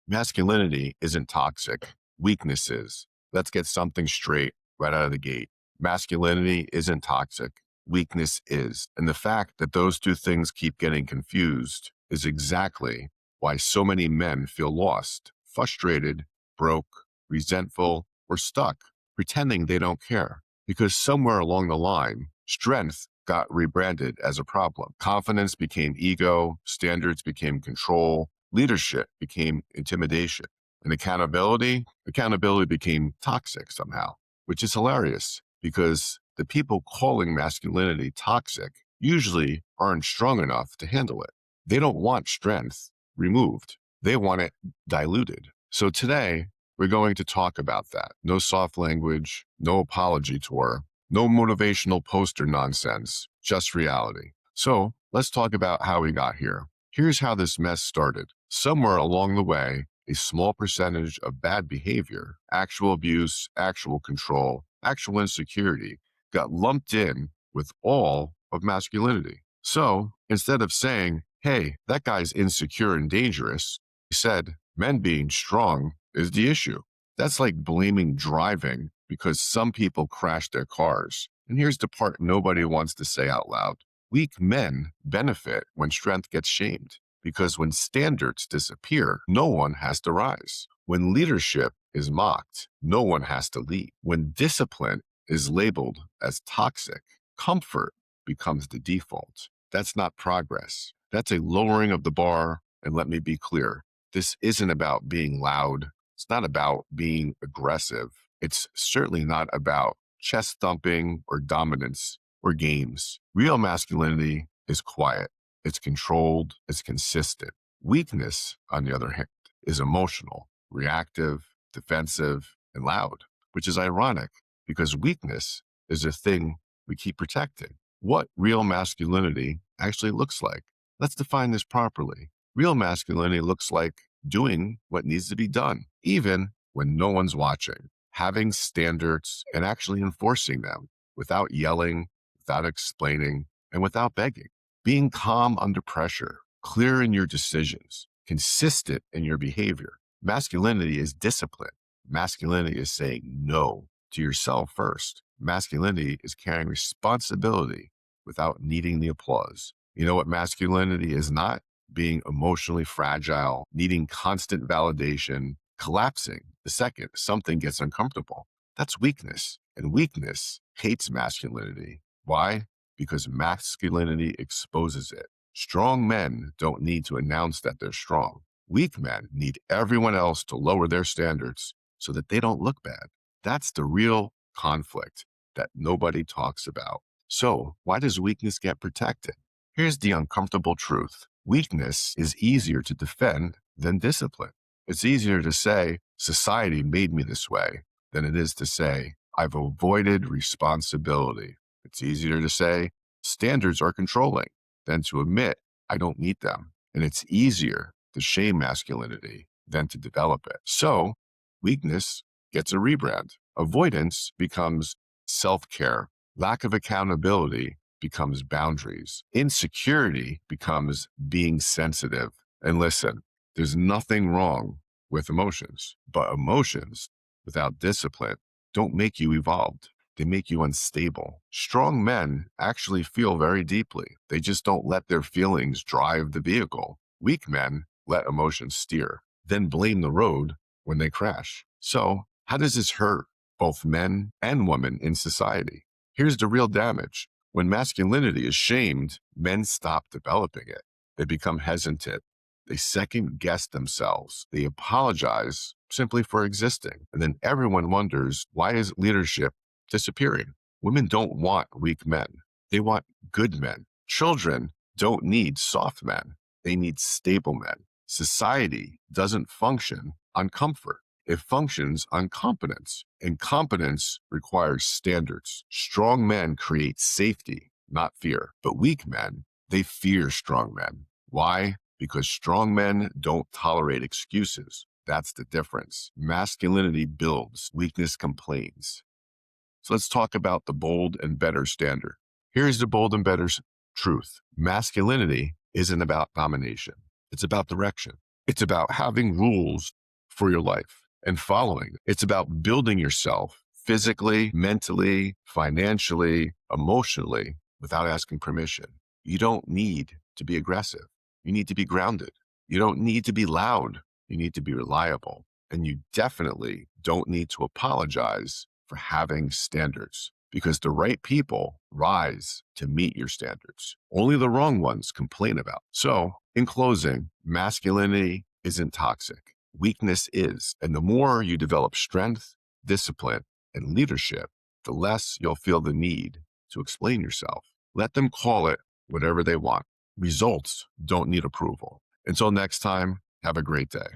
Masculinity isn't toxic. Weakness is. Let's get something straight right out of the gate. Masculinity isn't toxic. Weakness is. And the fact that those two things keep getting confused is exactly why so many men feel lost, frustrated, broke, resentful, or stuck, pretending they don't care. Because somewhere along the line, strength got rebranded as a problem. Confidence became ego, standards became control, leadership became intimidation, and accountability became toxic somehow, which is hilarious because the people calling masculinity toxic usually aren't strong enough to handle it. They don't want strength removed. They want it diluted. So today we're going to talk about that. No soft language, no apology tour, no motivational poster nonsense, just reality. So let's talk about how we got here. Here's how this mess started. Somewhere along the way, a small percentage of bad behavior, actual abuse, actual control, actual insecurity, got lumped in with all of masculinity. So instead of saying, hey, that guy's insecure and dangerous, he said, men being strong is the issue. That's like blaming driving because some people crash their cars. And here's the part nobody wants to say out loud. Weak men benefit when strength gets shamed, because when standards disappear, no one has to rise. When leadership is mocked, no one has to lead. When discipline is labeled as toxic, comfort becomes the default. That's not progress. That's a lowering of the bar. And let me be clear, this isn't about being loud. It's not about being aggressive. It's certainly not about chest thumping or dominance or games. Real masculinity is quiet, it's controlled, it's consistent. Weakness, on the other hand, is emotional, reactive, defensive, and loud, which is ironic because weakness is a thing we keep protecting. What real masculinity actually looks like. Let's define this properly. Real masculinity looks like doing what needs to be done, even when no one's watching, having standards and actually enforcing them without yelling, without explaining, and without begging. Being calm under pressure, clear in your decisions, consistent in your behavior. Masculinity is discipline. Masculinity is saying no to yourself first. Masculinity is carrying responsibility without needing the applause. You know what masculinity is not? Being emotionally fragile, needing constant validation, collapsing the second something gets uncomfortable. That's weakness. And weakness hates masculinity. Why? Because masculinity exposes it. Strong men don't need to announce that they're strong. Weak men need everyone else to lower their standards so that they don't look bad. That's the real conflict that nobody talks about. So why does weakness get protected? Here's the uncomfortable truth. Weakness is easier to defend than discipline. It's easier to say, society made me this way, than it is to say, I've avoided responsibility. It's easier to say, standards are controlling, than to admit, I don't meet them. And it's easier to shame masculinity than to develop it. So, weakness gets a rebrand. Avoidance becomes self-care. Lack of accountability becomes boundaries. Insecurity becomes being sensitive. And listen, there's nothing wrong with emotions, but emotions without discipline don't make you evolved. They make you unstable. Strong men actually feel very deeply. They just don't let their feelings drive the vehicle. Weak men let emotions steer, then blame the road when they crash. So how does this hurt both men and women in society? Here's the real damage. When masculinity is shamed, men stop developing it. They become hesitant. They second guess themselves. They apologize simply for existing. And then everyone wonders, why is leadership disappearing? Women don't want weak men. They want good men. Children don't need soft men. They need stable men. Society doesn't function on comfort. It functions on competence, and competence requires standards. Strong men create safety, not fear. But weak men, they fear strong men. Why? Because strong men don't tolerate excuses. That's the difference. Masculinity builds, weakness complains. So let's talk about the bold and better standard. Here's the bold and better truth. Masculinity isn't about domination. It's about direction. It's about having rules for your life and following. It's about building yourself physically, mentally, financially, emotionally without asking permission. You don't need to be aggressive. You need to be grounded. You don't need to be loud. You need to be reliable. And you definitely don't need to apologize for having standards because the right people rise to meet your standards. Only the wrong ones complain about. So, in closing, masculinity isn't toxic. Weakness is. And the more you develop strength, discipline, and leadership, the less you'll feel the need to explain yourself. Let them call it whatever they want. Results don't need approval. Until next time, have a great day.